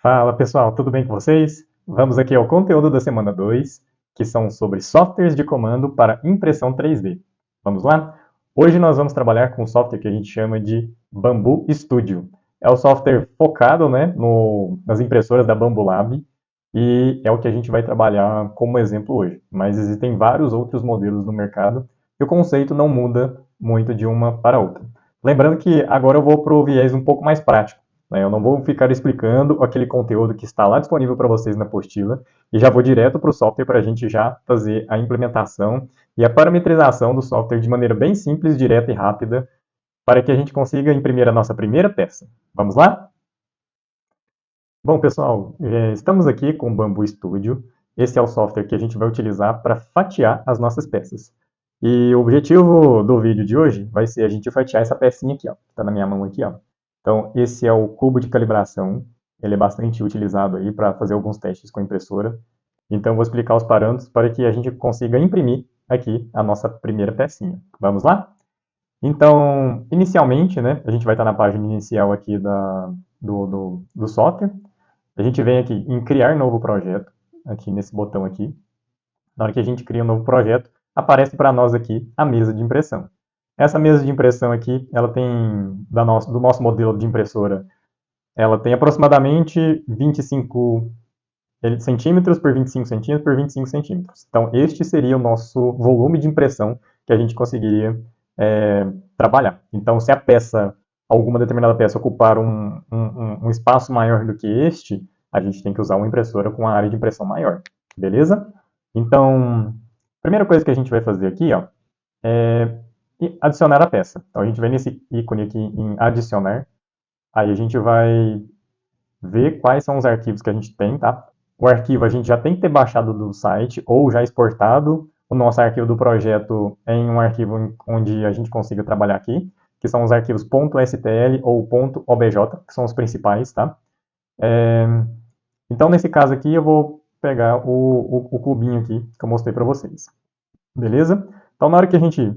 Fala pessoal, tudo bem com vocês? Vamos aqui ao conteúdo da semana 2, que são sobre softwares de comando para impressão 3D. Vamos lá? Hoje nós vamos trabalhar com um software que a gente chama de Bambu Studio. É o software focado, né, nas impressoras da Bambu Lab e é o que a gente vai trabalhar como exemplo hoje. Mas existem vários outros modelos no mercado e o conceito não muda muito de uma para outra. Lembrando que agora eu vou para o viés um pouco mais prático, né? Eu não vou ficar explicando aquele conteúdo que está lá disponível para vocês na apostila e já vou direto para o software para a gente já fazer a implementação e a parametrização do software de maneira bem simples, direta e rápida para que a gente consiga imprimir a nossa primeira peça. Vamos lá? Bom, pessoal, estamos aqui com o Bambu Studio. Esse é o software que a gente vai utilizar para fatiar as nossas peças. E o objetivo do vídeo de hoje vai ser a gente fatiar essa pecinha aqui, ó, que está na minha mão aqui, ó. Então, esse é o cubo de calibração. Ele é bastante utilizado aí para fazer alguns testes com a impressora. Então, vou explicar os parâmetros para que a gente consiga imprimir aqui a nossa primeira pecinha. Vamos lá? Então, inicialmente, né, a gente vai estar na página inicial aqui do software. A gente vem aqui em criar novo projeto, aqui nesse botão aqui. Na hora que a gente cria um novo projeto, aparece para nós aqui a mesa de impressão. Essa mesa de impressão aqui, ela tem, do nosso modelo de impressora, ela tem aproximadamente 25 centímetros por 25 centímetros por 25 centímetros. Então, este seria o nosso volume de impressão que a gente conseguiria trabalhar. Então, se a peça, alguma determinada peça, ocupar um espaço maior do que este, a gente tem que usar uma impressora com uma área de impressão maior. Beleza? Então, a primeira coisa que a gente vai fazer aqui, ó, é adicionar a peça. Então, a gente vem nesse ícone aqui em adicionar. Aí a gente vai ver quais são os arquivos que a gente tem, tá? O arquivo a gente já tem que ter baixado do site ou já exportado o nosso arquivo do projeto em um arquivo onde a gente consiga trabalhar aqui, que são os arquivos .stl ou .obj, que são os principais, tá? Então, nesse caso aqui, eu vou pegar o cubinho aqui que eu mostrei para vocês. Beleza? Então, na hora que a gente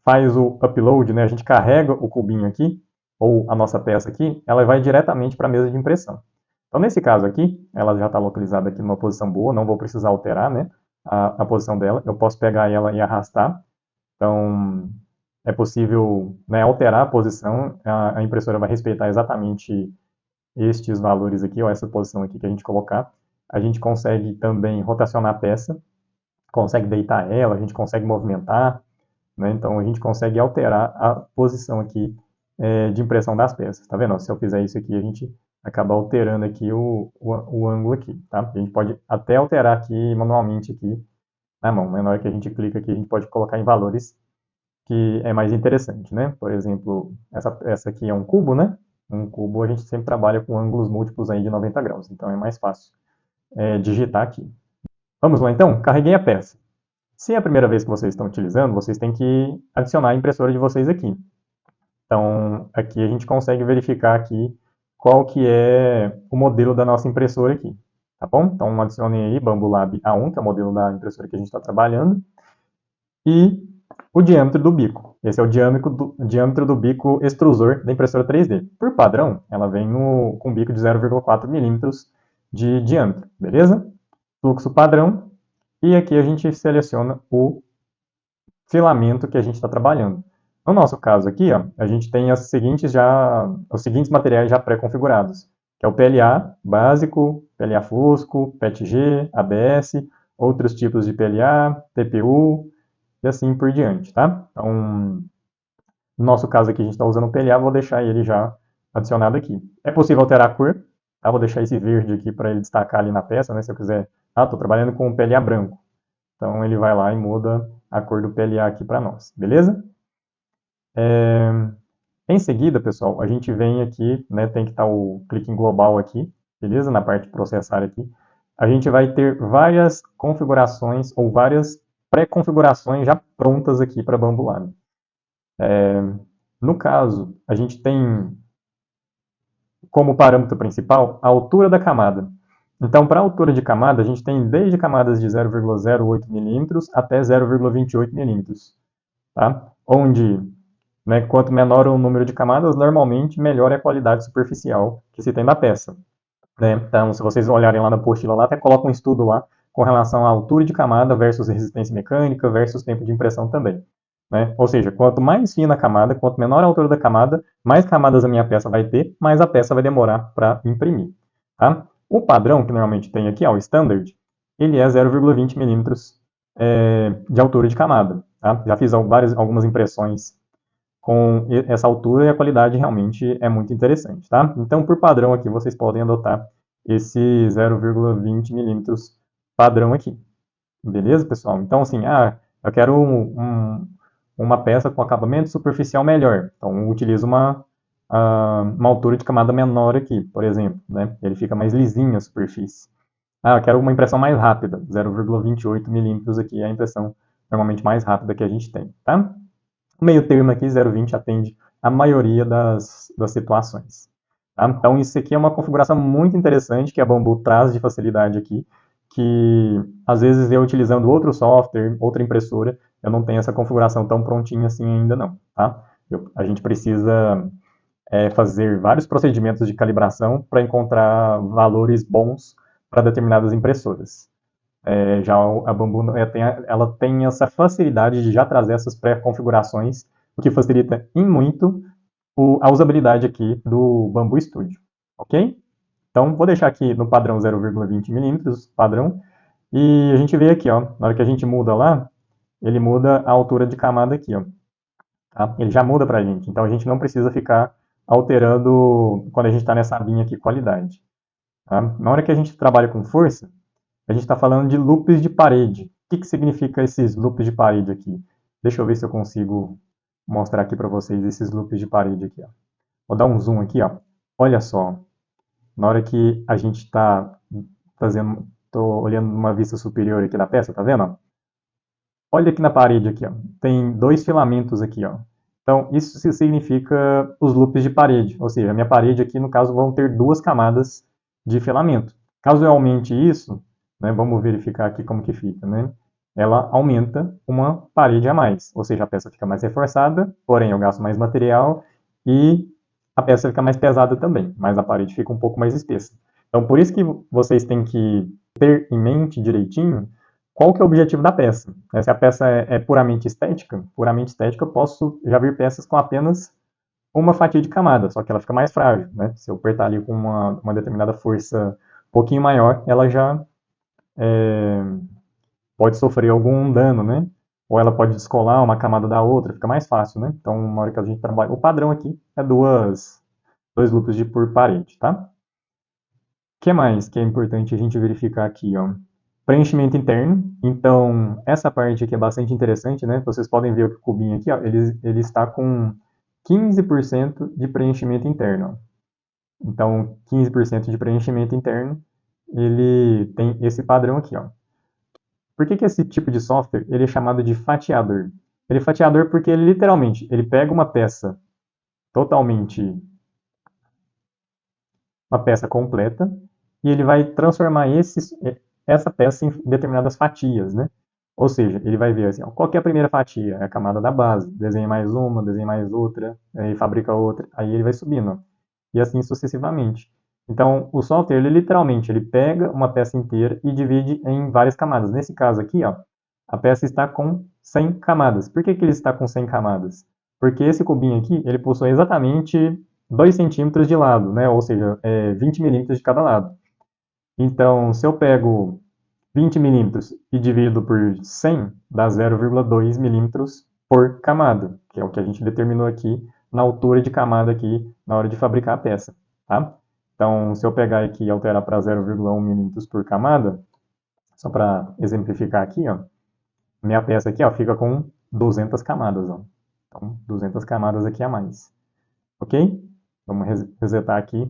faz o upload, né, a gente carrega o cubinho aqui, ou a nossa peça aqui, ela vai diretamente para a mesa de impressão. Então, nesse caso aqui, ela já está localizada aqui numa posição boa, não vou precisar alterar, né, a posição dela. Eu posso pegar ela e arrastar. Então, é possível, né, alterar a posição, a impressora vai respeitar exatamente estes valores aqui, ou essa posição aqui que a gente colocar. A gente consegue também rotacionar a peça, consegue deitar ela, a gente consegue movimentar, né? Então, a gente consegue alterar a posição aqui de impressão das peças. Tá vendo? Se eu fizer isso aqui, a gente acaba alterando aqui o ângulo aqui, tá? A gente pode até alterar aqui manualmente aqui na mão, né? Na hora que a gente clica aqui, a gente pode colocar em valores que é mais interessante, né? Por exemplo, essa aqui é um cubo, né? Um cubo a gente sempre trabalha com ângulos múltiplos aí de 90 graus, então é mais fácil digitar aqui. Vamos lá então? Carreguei a peça. Se é a primeira vez que vocês estão utilizando, vocês têm que adicionar a impressora de vocês aqui. Então, aqui a gente consegue verificar aqui qual que é o modelo da nossa impressora aqui, tá bom? Então, adicione aí Bambu Lab A1, que é o modelo da impressora que a gente está trabalhando, e o diâmetro do bico. Esse é o diâmetro do bico extrusor da impressora 3D. Por padrão, ela vem com um bico de 0,4 milímetros de diâmetro, beleza? Fluxo padrão, e aqui a gente seleciona o filamento que a gente está trabalhando. No nosso caso aqui, ó, a gente tem os seguintes materiais já pré-configurados, que é o PLA básico, PLA fusco, PETG, ABS, outros tipos de PLA, TPU e assim por diante, tá? Então, no nosso caso aqui a gente está usando o PLA, vou deixar ele já adicionado aqui. É possível alterar a cor, tá? Vou deixar esse verde aqui para ele destacar ali na peça, né? Se eu quiser, estou trabalhando com o PLA branco. Então ele vai lá e muda a cor do PLA aqui para nós, beleza? Em seguida, pessoal, a gente vem aqui, né, tem que estar o clique em global aqui, beleza? Na parte de processar aqui. A gente vai ter várias configurações ou várias pré-configurações já prontas aqui para Bambu Lab. No caso, a gente tem como parâmetro principal a altura da camada. Então, para a altura de camada, a gente tem desde camadas de 0,08 milímetros até 0,28 milímetros, tá? Onde, né, quanto menor o número de camadas, normalmente melhor é a qualidade superficial que se tem da peça. né? Então, se vocês olharem lá na apostila, lá até coloca um estudo lá com relação à altura de camada versus resistência mecânica versus tempo de impressão também. Né? Ou seja, quanto mais fina a camada, quanto menor a altura da camada, mais camadas a minha peça vai ter, mais a peça vai demorar para imprimir. Tá? O padrão que normalmente tem aqui, ó, o standard, ele é 0,20 milímetros de altura de camada. Tá? Já fiz algumas impressões com essa altura e a qualidade realmente é muito interessante, tá? Então, por padrão aqui, vocês podem adotar esse 0,20 milímetros padrão aqui. Beleza, pessoal? Então, assim, eu quero uma peça com acabamento superficial melhor. Então, eu utilizo uma altura de camada menor aqui, por exemplo, né? Ele fica mais lisinho a superfície. Eu quero uma impressão mais rápida. 0,28 milímetros aqui é a impressão normalmente mais rápida que a gente tem, tá? O meio termo aqui, 0,20, atende a maioria das situações. Tá? Então, isso aqui é uma configuração muito interessante que a Bambu traz de facilidade aqui, que às vezes eu utilizando outro software, outra impressora, eu não tenho essa configuração tão prontinha assim ainda não. Tá? A gente precisa fazer vários procedimentos de calibração para encontrar valores bons para determinadas impressoras. Já a Bambu ela tem essa facilidade de já trazer essas pré-configurações, o que facilita em muito a usabilidade aqui do Bambu Studio, ok? Então, vou deixar aqui no padrão 0,20 milímetros, padrão, e a gente vê aqui, ó, na hora que a gente muda lá, ele muda a altura de camada aqui, ó, tá? Ele já muda para a gente, então a gente não precisa ficar alterando quando a gente está nessa abinha aqui, qualidade. Tá? Na hora que a gente trabalha com força, a gente está falando de loops de parede. O que significa esses loops de parede aqui? Deixa eu ver se eu consigo mostrar aqui para vocês esses loops de parede aqui. Ó. Vou dar um zoom aqui. Ó. Olha só, na hora que a gente está fazendo, estou olhando uma vista superior aqui da peça, tá vendo? Ó? Olha aqui na parede aqui, ó. Tem dois filamentos aqui, ó. Então, isso significa os loops de parede, ou seja, a minha parede aqui, no caso, vão ter duas camadas de filamento. Caso eu aumente isso, né, vamos verificar aqui como que fica, né? Ela aumenta uma parede a mais, ou seja, a peça fica mais reforçada, porém eu gasto mais material e a peça fica mais pesada também, mas a parede fica um pouco mais espessa. Então, por isso que vocês têm que ter em mente direitinho qual que é o objetivo da peça. Se a peça é puramente estética, eu posso já vir peças com apenas uma fatia de camada, só que ela fica mais frágil, né? Se eu apertar ali com uma determinada força um pouquinho maior, ela já pode sofrer algum dano, né? Ou ela pode descolar uma camada da outra, fica mais fácil, né? Então, na hora que a gente trabalha, o padrão aqui é dois loops por parede, tá? O que mais que é importante a gente verificar aqui, ó? Preenchimento interno. Então, essa parte aqui é bastante interessante, né? Vocês podem ver o cubinho aqui, ó, ele está com 15% de preenchimento interno. Então, 15% de preenchimento interno, ele tem esse padrão aqui, ó. Por que esse tipo de software ele é chamado de fatiador? Ele é fatiador porque ele literalmente ele pega uma peça totalmente, uma peça completa, e ele vai transformar essa peça em determinadas fatias, né? Ou seja, ele vai ver assim, ó, qual que é a primeira fatia? É a camada da base. Desenha mais uma, desenha mais outra, aí fabrica outra, aí ele vai subindo, ó, e assim sucessivamente. Então, o software, ele literalmente, ele pega uma peça inteira e divide em várias camadas. Nesse caso aqui, ó, a peça está com 100 camadas. Por que ele está com 100 camadas? Porque esse cubinho aqui, ele possui exatamente 2 centímetros de lado, né? Ou seja, 20 milímetros de cada lado. Então, se eu pego 20 milímetros e divido por 100, dá 0,2 milímetros por camada, que é o que a gente determinou aqui na altura de camada aqui na hora de fabricar a peça, tá? Então, se eu pegar aqui e alterar para 0,1 milímetros por camada, só para exemplificar aqui, ó, minha peça aqui ó, fica com 200 camadas. Ó. Então, 200 camadas aqui a mais. Ok? Vamos resetar aqui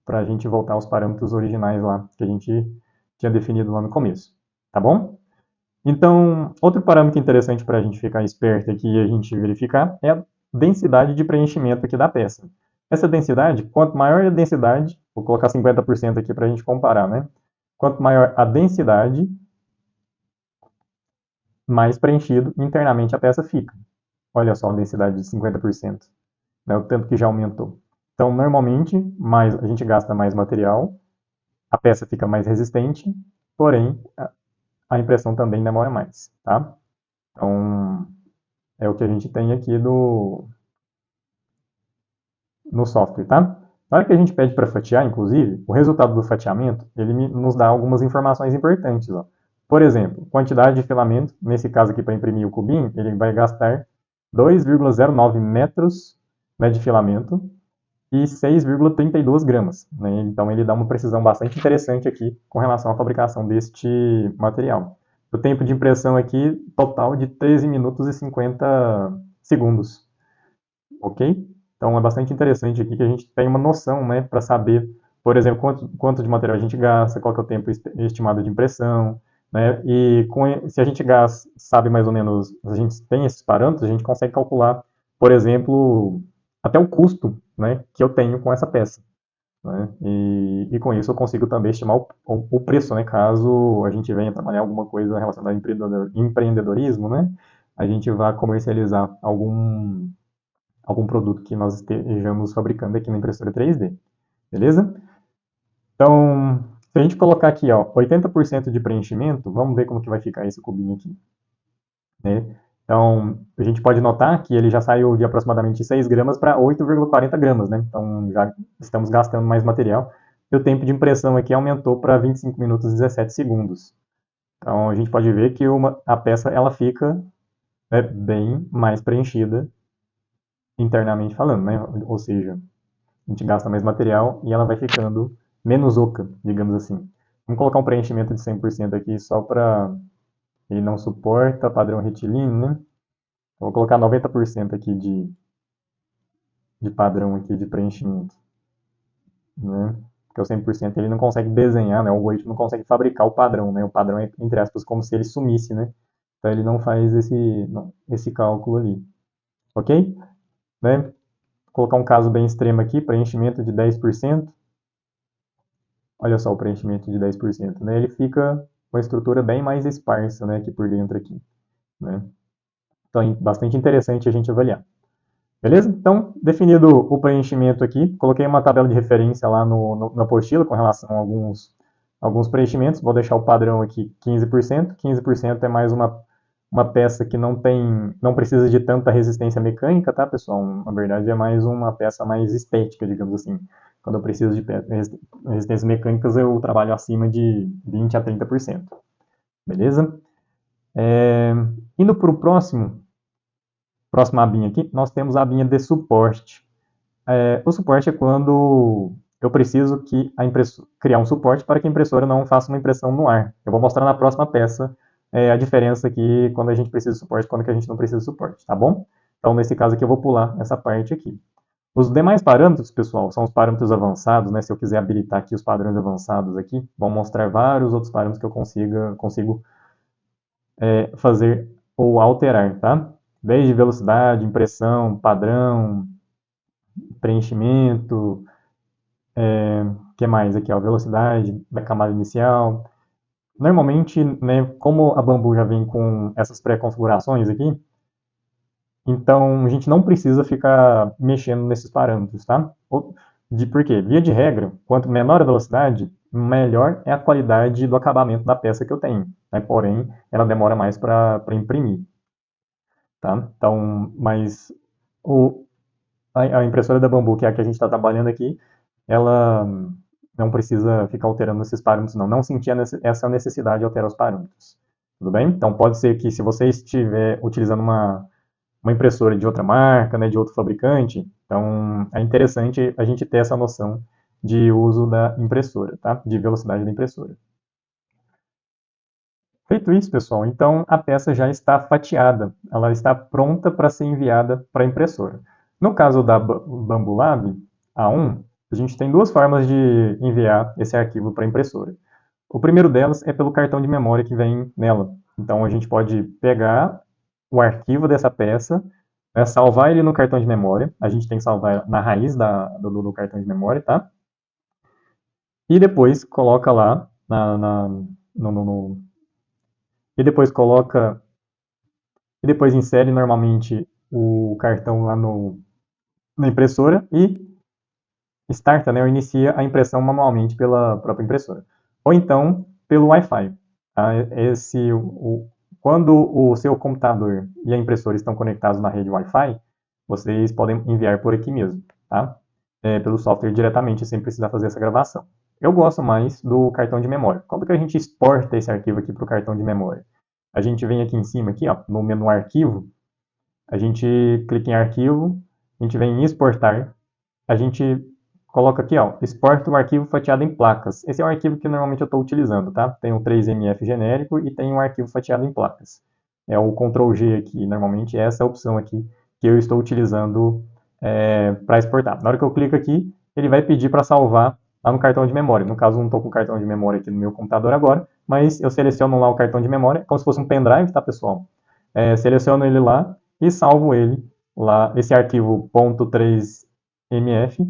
para a gente voltar aos parâmetros originais lá que a gente tinha definido lá no começo. Tá bom? Então, outro parâmetro interessante para a gente ficar esperto aqui e a gente verificar é a densidade de preenchimento aqui da peça. Essa densidade, quanto maior a densidade, vou colocar 50% aqui para a gente comparar, né? Quanto maior a densidade, mais preenchido internamente a peça fica. Olha só a densidade de 50%, né, o tanto que já aumentou. Então, normalmente, a gente gasta mais material a peça fica mais resistente, porém a impressão também demora mais, tá? Então, é o que a gente tem aqui no software, tá? Na hora que a gente pede para fatiar, inclusive, o resultado do fatiamento, ele nos dá algumas informações importantes, ó. Por exemplo, quantidade de filamento, nesse caso aqui para imprimir o cubinho, ele vai gastar 2,09 metros, né, de filamento e 6,32 gramas, né? Então ele dá uma precisão bastante interessante aqui com relação à fabricação deste material. O tempo de impressão aqui, total de 13 minutos e 50 segundos, ok? Então é bastante interessante aqui que a gente tem uma noção, né, para saber, por exemplo, quanto de material a gente gasta, qual que é o tempo estimado de impressão, né, e se a gente sabe mais ou menos, a gente tem esses parâmetros, a gente consegue calcular, por exemplo, até o custo, né, que eu tenho com essa peça. Né, e com isso eu consigo também estimar o preço, né, caso a gente venha trabalhar alguma coisa relacionada ao empreendedorismo, né, a gente vai comercializar algum produto que nós estejamos fabricando aqui na impressora 3D, beleza? Então, se a gente colocar aqui, ó, 80% de preenchimento, vamos ver como que vai ficar esse cubinho aqui, né? Então, a gente pode notar que ele já saiu de aproximadamente 6 gramas para 8,40 gramas, né? Então, já estamos gastando mais material. E o tempo de impressão aqui aumentou para 25 minutos e 17 segundos. Então, a gente pode ver que a peça ela fica, né, bem mais preenchida internamente falando, né? Ou seja, a gente gasta mais material e ela vai ficando menos oca, digamos assim. Vamos colocar um preenchimento de 100% aqui só para ele não suporta padrão retilíneo, né? Vou colocar 90% aqui de padrão aqui de preenchimento, né? Porque o 100% ele não consegue desenhar, né? O algoritmo não consegue fabricar o padrão, né? O padrão é, entre aspas, como se ele sumisse, né? Então ele não faz esse cálculo ali, ok? Né? Vou colocar um caso bem extremo aqui, preenchimento de 10%. Olha só o preenchimento de 10%, né? Ele fica com a estrutura bem mais esparsa, né, aqui por dentro aqui, né? Então, é bastante interessante a gente avaliar. Beleza? Então, definido o preenchimento aqui, coloquei uma tabela de referência lá na apostila com relação a alguns preenchimentos. Vou deixar o padrão aqui 15%. 15% é mais uma peça que não precisa de tanta resistência mecânica, tá, pessoal? Na verdade, é mais uma peça mais estética, digamos assim. Quando eu preciso de resistências mecânicas, eu trabalho acima de 20 a 30%. Beleza? Indo para o próxima abinha aqui, nós temos a abinha de suporte. O suporte é quando eu preciso criar um suporte para que a impressora não faça uma impressão no ar. Eu vou mostrar na próxima peça a diferença aqui quando a gente precisa de suporte e quando a gente não precisa de suporte, tá bom? Então, nesse caso aqui, eu vou pular essa parte aqui. Os demais parâmetros, pessoal, são os parâmetros avançados, né? Se eu quiser habilitar aqui os padrões avançados aqui, vão mostrar vários outros parâmetros que eu consigo fazer ou alterar, tá? Desde velocidade, impressão, padrão, preenchimento, que mais aqui, ó, velocidade da camada inicial. Normalmente, né, como a Bambu já vem com essas pré-configurações aqui, então a gente não precisa ficar mexendo nesses parâmetros, tá? Por quê? Via de regra, quanto menor a velocidade, melhor é a qualidade do acabamento da peça que eu tenho, né? Porém, ela demora mais para imprimir, tá? Então, mas o, a impressora da Bambu, que é a que a gente está trabalhando aqui, ela não precisa ficar alterando esses parâmetros, não. Não sentir essa necessidade de alterar os parâmetros. Tudo bem? Então pode ser que se você estiver utilizando uma impressora de outra marca, né, de outro fabricante, então é interessante a gente ter essa noção de uso da impressora, tá? De velocidade da impressora. Feito isso, pessoal, então a peça já está fatiada, ela está pronta para ser enviada para a impressora. No caso da Bambu Lab A1, a gente tem duas formas de enviar esse arquivo para a impressora. O primeiro delas é pelo cartão de memória que vem nela. Então a gente pode pegar o arquivo dessa peça, né, salvar ele no cartão de memória, a gente tem que salvar na raiz do cartão de memória, tá? E depois coloca lá e depois coloca e depois insere normalmente o cartão lá na impressora e starta, né, ou inicia a impressão manualmente pela própria impressora. Ou então, pelo Wi-Fi. Tá? Quando o seu computador e a impressora estão conectados na rede Wi-Fi, vocês podem enviar por aqui mesmo, tá? Pelo software diretamente, sem precisar fazer essa gravação. Eu gosto mais do cartão de memória. Como que a gente exporta esse arquivo aqui para o cartão de memória? A gente vem aqui em cima, aqui, ó, no menu Arquivo, a gente clica em Arquivo, a gente vem em Exportar, a gente coloca aqui, ó, exporta o arquivo fatiado em placas. Esse é o arquivo que normalmente eu estou utilizando, tá? Tem um 3MF genérico e tem um arquivo fatiado em placas. É o Ctrl G aqui, normalmente essa é a opção aqui que eu estou utilizando para exportar. Na hora que eu clico aqui, ele vai pedir para salvar lá no cartão de memória. No caso, eu não estou com o cartão de memória aqui no meu computador agora, mas eu seleciono lá o cartão de memória, como se fosse um pendrive, tá, pessoal? Seleciono ele lá e salvo ele lá, esse arquivo .3mf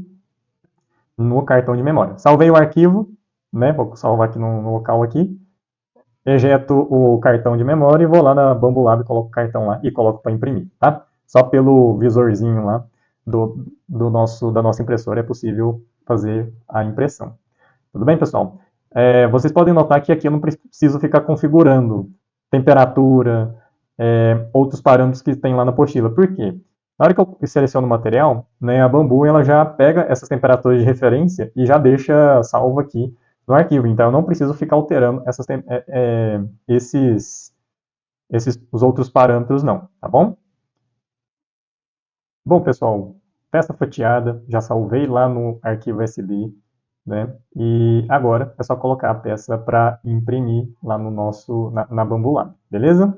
no cartão de memória. Salvei o arquivo, né? Vou salvar aqui no local aqui. Ejeto o cartão de memória e vou lá na Bambolab, coloco o cartão lá e coloco para imprimir, tá? Só pelo visorzinho lá da nossa impressora é possível fazer a impressão. Tudo bem, pessoal? Vocês podem notar que aqui eu não preciso ficar configurando temperatura, outros parâmetros que tem lá na apostila. Por quê? Na hora que eu seleciono o material, né, a Bambu ela já pega essas temperaturas de referência e já deixa salvo aqui no arquivo. Então eu não preciso ficar alterando os outros parâmetros não, tá bom? Bom, pessoal, peça fatiada, já salvei lá no arquivo SD, né? E agora é só colocar a peça para imprimir lá no na Bambu Lab, beleza?